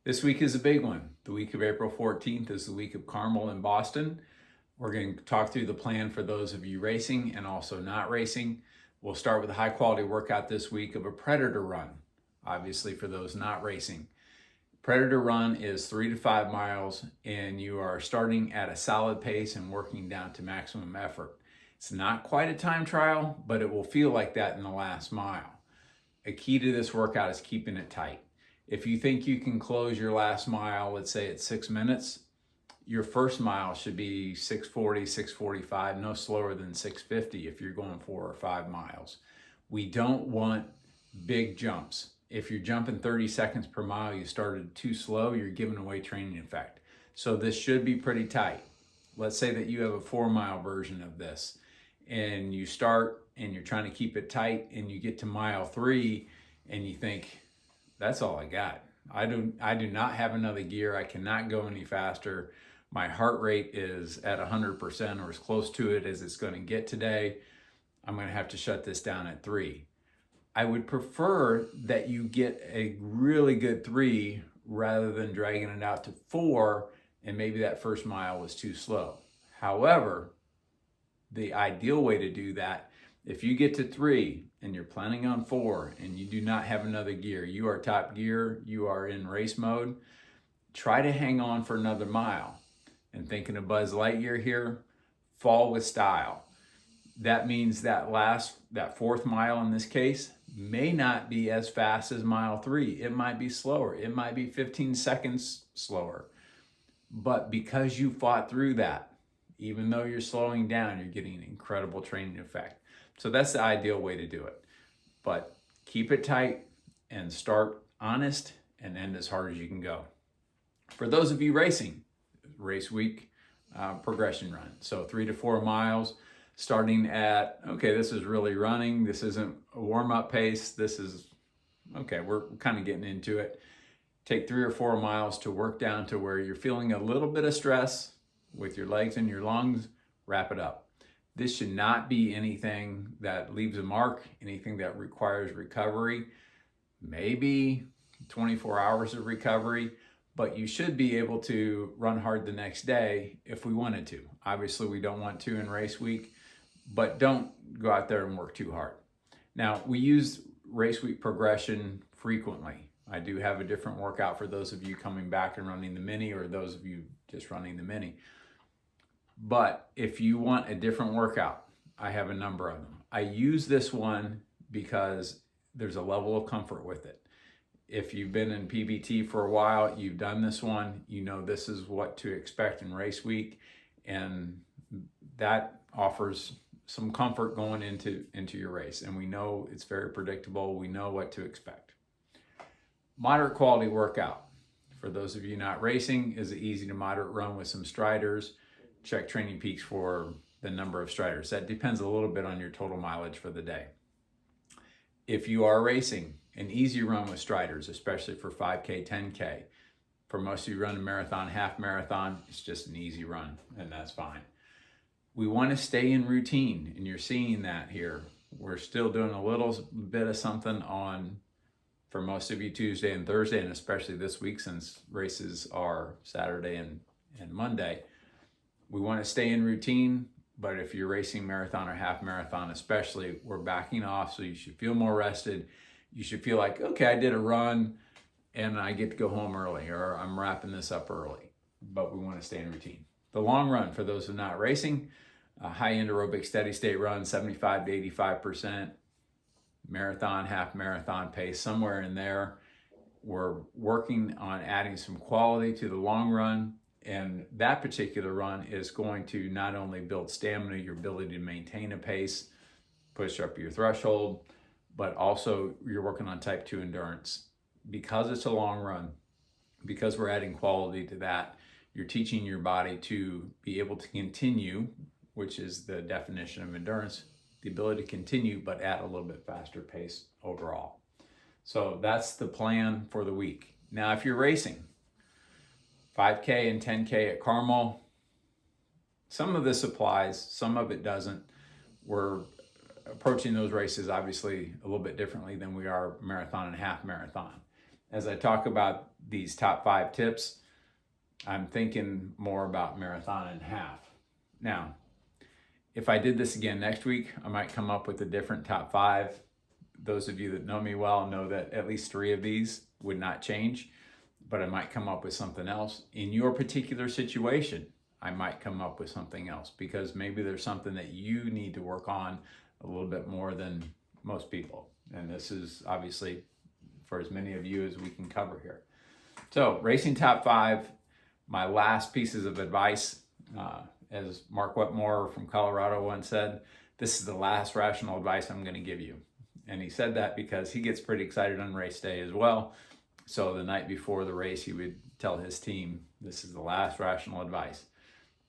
This week is a big one. The week of April 14th is the week of Carmel in Boston. We're going to talk through the plan for those of you racing and also not racing. We'll start with a high quality workout this week of a predator run, obviously for those not racing. Predator run is 3 to 5 miles and you are starting at a solid pace and working down to maximum effort. It's not quite a time trial, but it will feel like that in the last mile. A key to this workout is keeping it tight. If you think you can close your last mile, let's say at 6 minutes, your first mile should be 6:40, 6:45, no slower than 6:50 if you're going 4 or 5 miles. We don't want big jumps. If you're jumping 30 seconds per mile, you started too slow, you're giving away training effect. So this should be pretty tight. Let's say that you have a 4-mile version of this and you start and you're trying to keep it tight and you get to mile 3 and you think, that's all I got. I do not have another gear. I cannot go any faster. My heart rate is at 100% or as close to it as it's going to get today. I'm going to have to shut this down at 3. I would prefer that you get a really good 3 rather than dragging it out to 4 and maybe that first mile was too slow. However, the ideal way to do that, if you get to 3 and you're planning on 4 and you do not have another gear, you are top gear, you are in race mode, try to hang on for another mile. And thinking of Buzz Lightyear here, fall with style. That means that 4th mile in this case may not be as fast as mile 3. It might be slower. It might be 15 seconds slower. But because you fought through that, even though you're slowing down, you're getting an incredible training effect. So that's the ideal way to do it. But keep it tight and start honest and end as hard as you can go. For those of you racing, race week progression run. So 3 to 4 miles, starting at, okay, this is really running. This isn't a warm-up pace. This is, okay, we're kind of getting into it. Take 3 or 4 miles to work down to where you're feeling a little bit of stress with your legs and your lungs. Wrap it up. This should not be anything that leaves a mark, anything that requires recovery, maybe 24 hours of recovery, but you should be able to run hard the next day if we wanted to. Obviously, we don't want to in race week, but don't go out there and work too hard. Now, we use race week progression frequently. I do have a different workout for those of you coming back and running the mini or those of you just running the mini. But if you want a different workout, I have a number of them. I use this one because there's a level of comfort with it. If you've been in PBT for a while, you've done this one, you know this is what to expect in race week, and that offers some comfort going into your race. And we know it's very predictable. We know what to expect. Moderate quality workout, for those of you not racing, is an easy to moderate run with some striders. Check Training Peaks for the number of striders. That depends a little bit on your total mileage for the day. If you are racing, an easy run with striders, especially for 5K, 10K. For most of you run a marathon, half marathon, it's just an easy run, and that's fine. We want to stay in routine, and you're seeing that here. We're still doing a little bit of something on, for most of you, Tuesday and Thursday, and especially this week since races are Saturday and Monday. We want to stay in routine, but if you're racing marathon or half marathon especially, we're backing off, so you should feel more rested. You should feel like, okay, I did a run and I get to go home early, or I'm wrapping this up early, but we want to stay in routine. The long run, for those who are not racing, a high-end aerobic steady state run, 75 to 85%, marathon, half marathon pace, somewhere in there. We're working on adding some quality to the long run. And that particular run is going to not only build stamina, your ability to maintain a pace, push up your threshold, but also you're working on type 2 endurance. Because it's a long run, because we're adding quality to that, you're teaching your body to be able to continue, which is the definition of endurance, the ability to continue, but at a little bit faster pace overall. So that's the plan for the week. Now, if you're racing, 5K and 10K at Carmel, some of this applies, some of it doesn't. We're approaching those races obviously a little bit differently than we are marathon and half marathon. As I talk about these top 5 tips, I'm thinking more about marathon and half. Now, if I did this again next week, I might come up with a different top 5. Those of you that know me well know that at least 3 of these would not change, but I might come up with something else. In your particular situation, I might come up with something else because maybe there's something that you need to work on a little bit more than most people. And this is obviously for as many of you as we can cover here. So, racing top 5, my last pieces of advice, as Mark Wetmore from Colorado once said, this is the last rational advice I'm going to give you. And he said that because he gets pretty excited on race day as well. So the night before the race, he would tell his team, this is the last rational advice.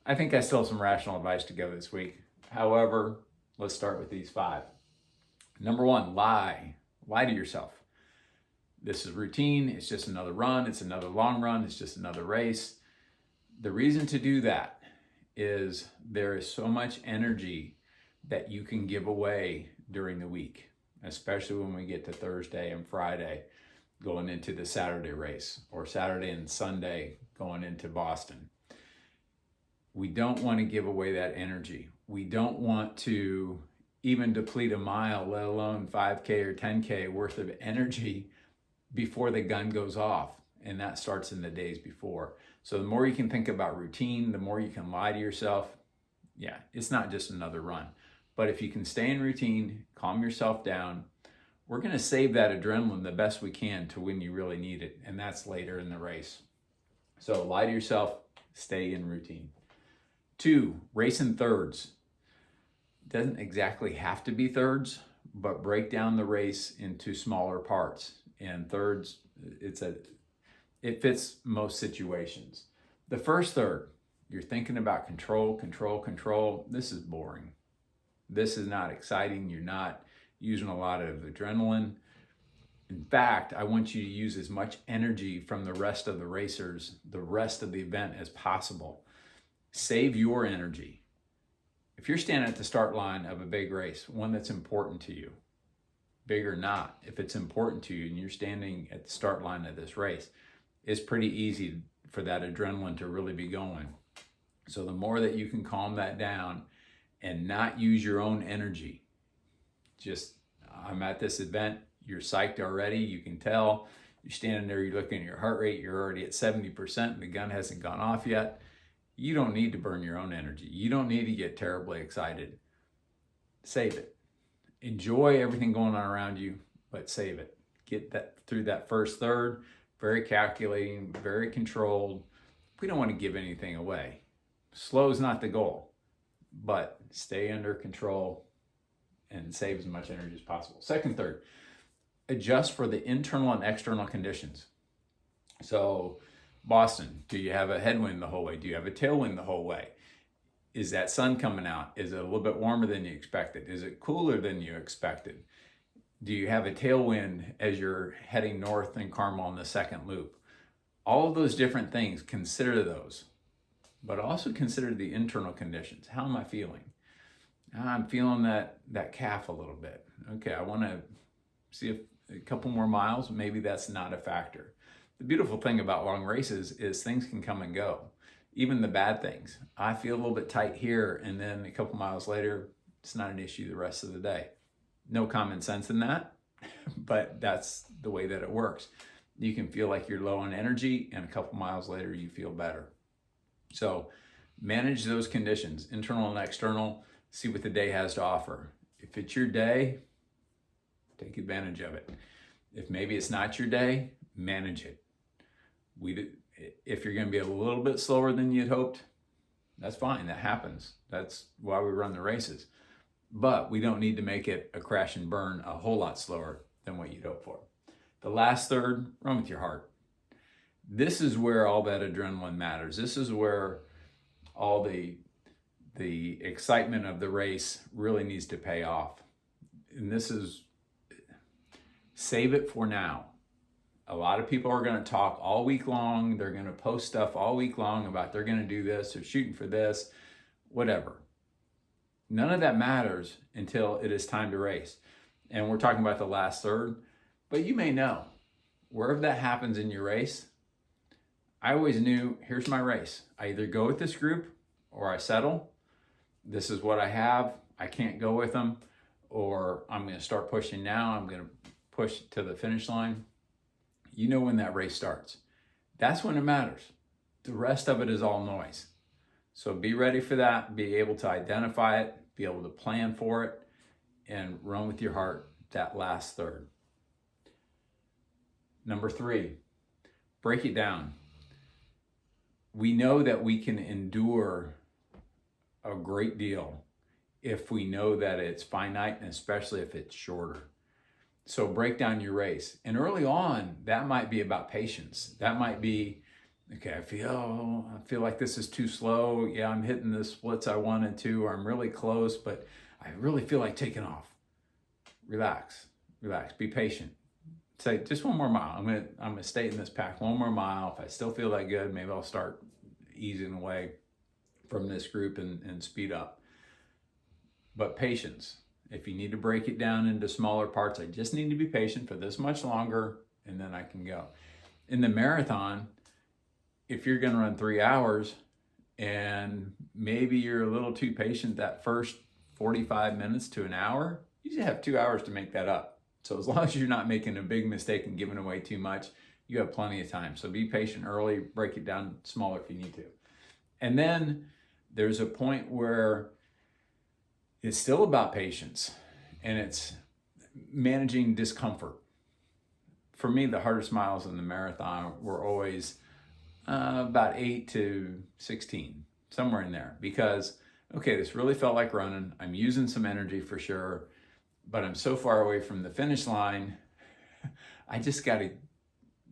I think I still have some rational advice to go this week. However, let's start with these 5. Number 1, lie. Lie to yourself. This is routine. It's just another run. It's another long run. It's just another race. The reason to do that is there is so much energy that you can give away during the week, especially when we get to Thursday and Friday going into the Saturday race, or Saturday and Sunday going into Boston. We don't want to give away that energy. We don't want to even deplete a mile, let alone 5K or 10K worth of energy before the gun goes off. And that starts in the days before. So the more you can think about routine, the more you can lie to yourself. Yeah, it's not just another run. But if you can stay in routine, calm yourself down, we're going to save that adrenaline the best we can to when you really need it. And that's later in the race. So lie to yourself, stay in routine. 2, race in thirds. Doesn't exactly have to be thirds, but break down the race into smaller parts. And thirds, it fits most situations. The first third, you're thinking about control, control, control. This is boring. This is not exciting. You're not using a lot of adrenaline. In fact, I want you to use as much energy from the rest of the racers, the rest of the event as possible. Save your energy. If you're standing at the start line of a big race, one that's important to you, big or not, if it's important to you and you're standing at the start line of this race, it's pretty easy for that adrenaline to really be going. So the more that you can calm that down and not use your own energy, just, I'm at this event, you're psyched already, you can tell, you're standing there, you're looking at your heart rate, you're already at 70%, and the gun hasn't gone off yet. You don't need to burn your own energy. You don't need to get terribly excited. Save it. Enjoy everything going on around you, but save it. Get that through that first third, very calculating, very controlled. We don't want to give anything away. Slow is not the goal, but stay under control and save as much energy as possible. Second third, adjust for the internal and external conditions. So Boston, do you have a headwind the whole way? Do you have a tailwind the whole way? Is that sun coming out? Is it a little bit warmer than you expected? Is it cooler than you expected? Do you have a tailwind as you're heading north in Carmel in the second loop? All of those different things, consider those. But also consider the internal conditions. How am I feeling? I'm feeling that calf a little bit. Okay, I want to see if a couple more miles, maybe that's not a factor. The beautiful thing about long races is things can come and go. Even the bad things. I feel a little bit tight here, and then a couple miles later, it's not an issue the rest of the day. No common sense in that, but that's the way that it works. You can feel like you're low on energy, and a couple miles later, you feel better. So manage those conditions, internal and external. See what the day has to offer. If it's your day, take advantage of it. If maybe it's not your day, manage it. If you're going to be a little bit slower than you'd hoped, that's fine. That happens. That's why we run the races. But we don't need to make it a crash and burn a whole lot slower than what you'd hope for. The last third, run with your heart. This is where all that adrenaline matters. This is where all the excitement of the race really needs to pay off. And this is, save it for now. A lot of people are going to talk all week long. They're going to post stuff all week long about they're going to do this or shooting for this, whatever. None of that matters until it is time to race. And we're talking about the last third, but you may know. wherever that happens in your race, I always knew, here's my race. I either go with this group or I settle. This is what I have. I can't go with them, or I'm going to start pushing now. I'm going to push to the finish line. You know when that race starts. That's when it matters. The rest of it is all noise. So be ready for that. Be able to identify it, be able to plan for it, and run with your heart that last third. Number 3, break it down. We know that we can endure a great deal if we know that it's finite, and especially if it's shorter. So break down your race. And early on, that might be about patience. That might be, okay, I feel like this is too slow. Yeah, I'm hitting the splits I wanted to, or I'm really close, but I really feel like taking off. Relax, be patient. Say, just one more mile. I'm gonna stay in this pack one more mile. If I still feel that good, maybe I'll start easing away from this group and speed up. But patience. If you need to break it down into smaller parts, I just need to be patient for this much longer, and then I can go. In the marathon, if you're gonna run 3 hours and maybe you're a little too patient that first 45 minutes to an hour, you just have 2 hours to make that up. So as long as you're not making a big mistake and giving away too much, you have plenty of time. So be patient early, break it down smaller if you need to. And then there's a point where it's still about patience, and it's managing discomfort. For me, the hardest miles in the marathon were always about 8 to 16, somewhere in there, because, okay, this really felt like running. I'm using some energy for sure, but I'm so far away from the finish line. I just got to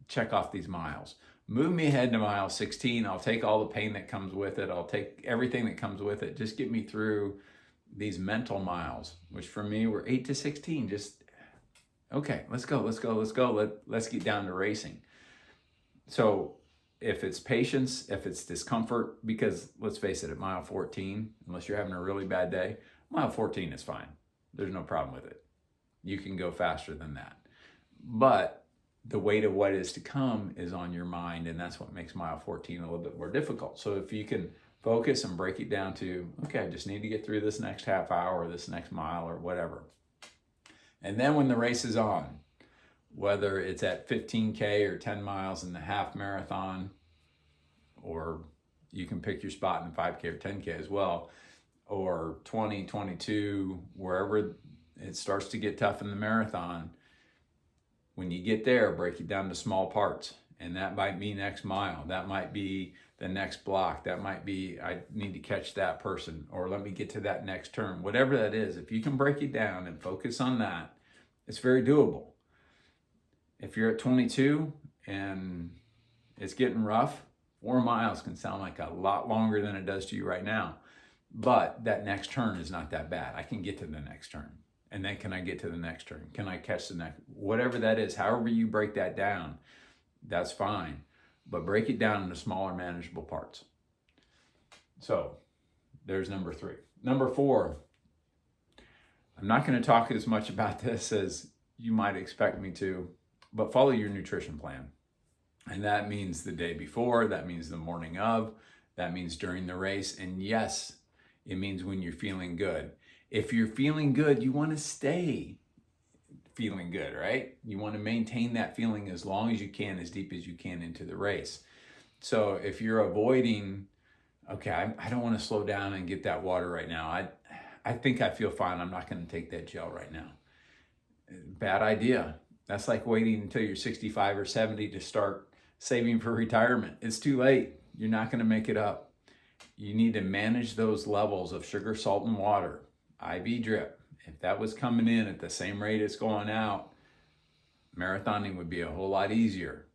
check off these miles. Move me ahead to mile 16. I'll take all the pain that comes with it. I'll take everything that comes with it. Just get me through these mental miles, which for me were 8 to 16. Just, okay, let's go. Let's get down to racing. So if it's patience, if it's discomfort, because let's face it, at mile 14, unless you're having a really bad day, mile 14 is fine. There's no problem with it. You can go faster than that. But the weight of what is to come is on your mind, and that's what makes mile 14 a little bit more difficult. So if you can focus and break it down to, okay, I just need to get through this next half hour or this next mile or whatever. And then when the race is on, whether it's at 15K or 10 miles in the half marathon, or you can pick your spot in the 5K or 10K as well, or 20, 22, wherever it starts to get tough in the marathon, when you get there, break it down to small parts. And that might be next mile. That might be the next block. That might be, I need to catch that person, or let me get to that next turn. Whatever that is, if you can break it down and focus on that, it's very doable. If you're at 22 and it's getting rough, 4 miles can sound like a lot longer than it does to you right now. But that next turn is not that bad. I can get to the next turn. And then can I get to the next turn? Can I catch the next? Whatever that is, however you break that down, that's fine. But break it down into smaller, manageable parts. So there's number 3. Number 4, I'm not going to talk as much about this as you might expect me to, but follow your nutrition plan. And that means the day before, that means the morning of, that means during the race. And yes, it means when you're feeling good. If you're feeling good, you want to stay feeling good, right? You want to maintain that feeling as long as you can, as deep as you can into the race. So if you're avoiding, okay, I don't want to slow down and get that water right now. I think I feel fine. I'm not going to take that gel right now. Bad idea. That's like waiting until you're 65 or 70 to start saving for retirement. It's too late. You're not going to make it up. You need to manage those levels of sugar, salt, and water. IV drip. If that was coming in at the same rate it's going out, marathoning would be a whole lot easier.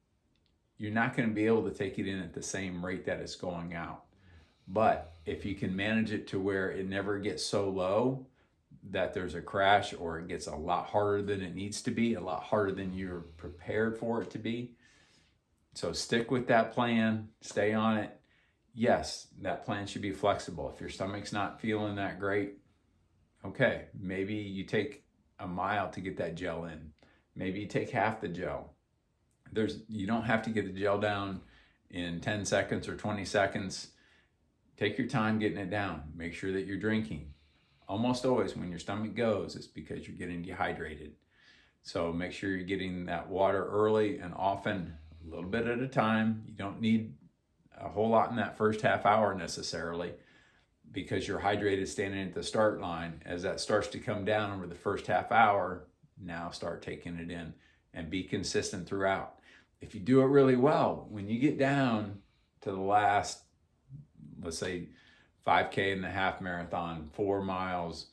You're not going to be able to take it in at the same rate that it's going out. But if you can manage it to where it never gets so low that there's a crash, or it gets a lot harder than it needs to be, a lot harder than you're prepared for it to be. So stick with that plan, stay on it. Yes, that plan should be flexible. If your stomach's not feeling that great, okay, maybe you take a mile to get that gel in. Maybe you take half the gel. You don't have to get the gel down in 10 seconds or 20 seconds. Take your time getting it down. Make sure that you're drinking. Almost always when your stomach goes, it's because you're getting dehydrated. So make sure you're getting that water early and often, a little bit at a time. You don't need a whole lot in that first half hour necessarily, because you're hydrated standing at the start line. As that starts to come down over the first half hour, now start taking it in and be consistent throughout. If you do it really well, when you get down to the last, let's say 5K in the half marathon, 4 miles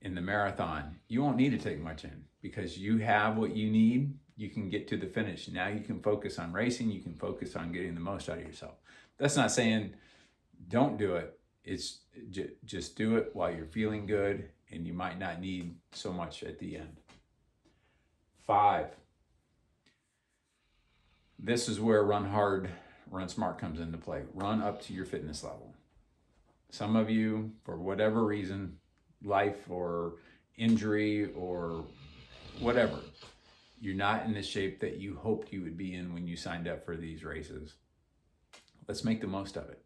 in the marathon, you won't need to take much in because you have what you need. You can get to the finish. Now you can focus on racing. You can focus on getting the most out of yourself. That's not saying don't do it. It's just do it while you're feeling good, and you might not need so much at the end. 5. This is where run hard, run smart comes into play. Run up to your fitness level. Some of you, for whatever reason, life or injury or whatever, you're not in the shape that you hoped you would be in when you signed up for these races. Let's make the most of it.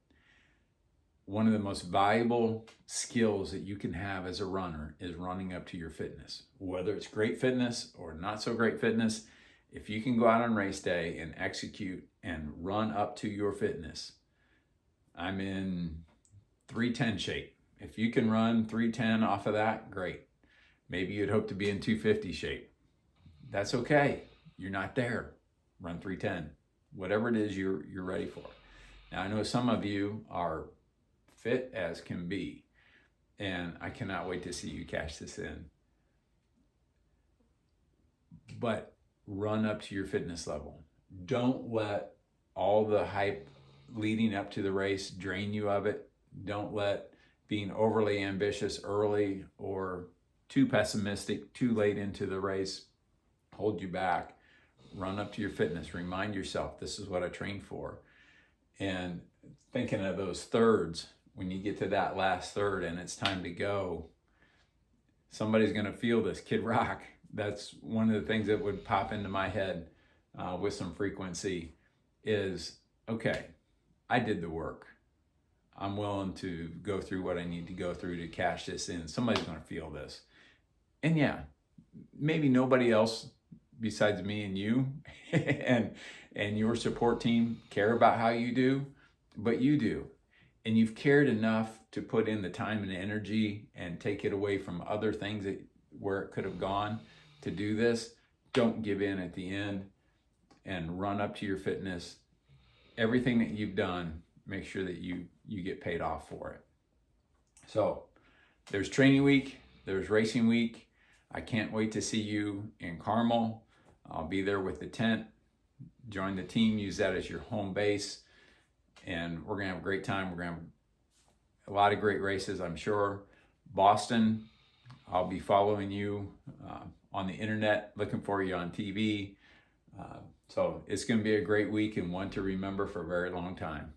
One of the most valuable skills that you can have as a runner is running up to your fitness. Whether it's great fitness or not so great fitness, if you can go out on race day and execute and run up to your fitness. I'm in 310 shape. If you can run 310 off of that, great. Maybe you'd hope to be in 250 shape. That's okay. You're not there. Run 310. Whatever it is you're ready for. Now, I know some of you are fit as can be, and I cannot wait to see you cash this in. But run up to your fitness level. Don't let all the hype leading up to the race drain you of it. Don't let being overly ambitious early or too pessimistic too late into the race hold you back. Run up to your fitness. Remind yourself, this is what I trained for. And thinking of those thirds, when you get to that last third and it's time to go, somebody's going to feel this. Kid Rock, that's one of the things that would pop into my head with some frequency is, okay, I did the work. I'm willing to go through what I need to go through to cash this in. Somebody's going to feel this. And yeah, maybe nobody else besides me and you and your support team care about how you do, but you do. And you've cared enough to put in the time and energy and take it away from other things where it could have gone to do this. Don't give in at the end and run up to your fitness. Everything that you've done, make sure that you get paid off for it. So there's training week, there's racing week. I can't wait to see you in Carmel. I'll be there with the tent. Join the team, use that as your home base. And we're going to have a great time. We're going to have a lot of great races, I'm sure. Boston, I'll be following you on the internet, looking for you on TV. So it's going to be a great week and one to remember for a very long time.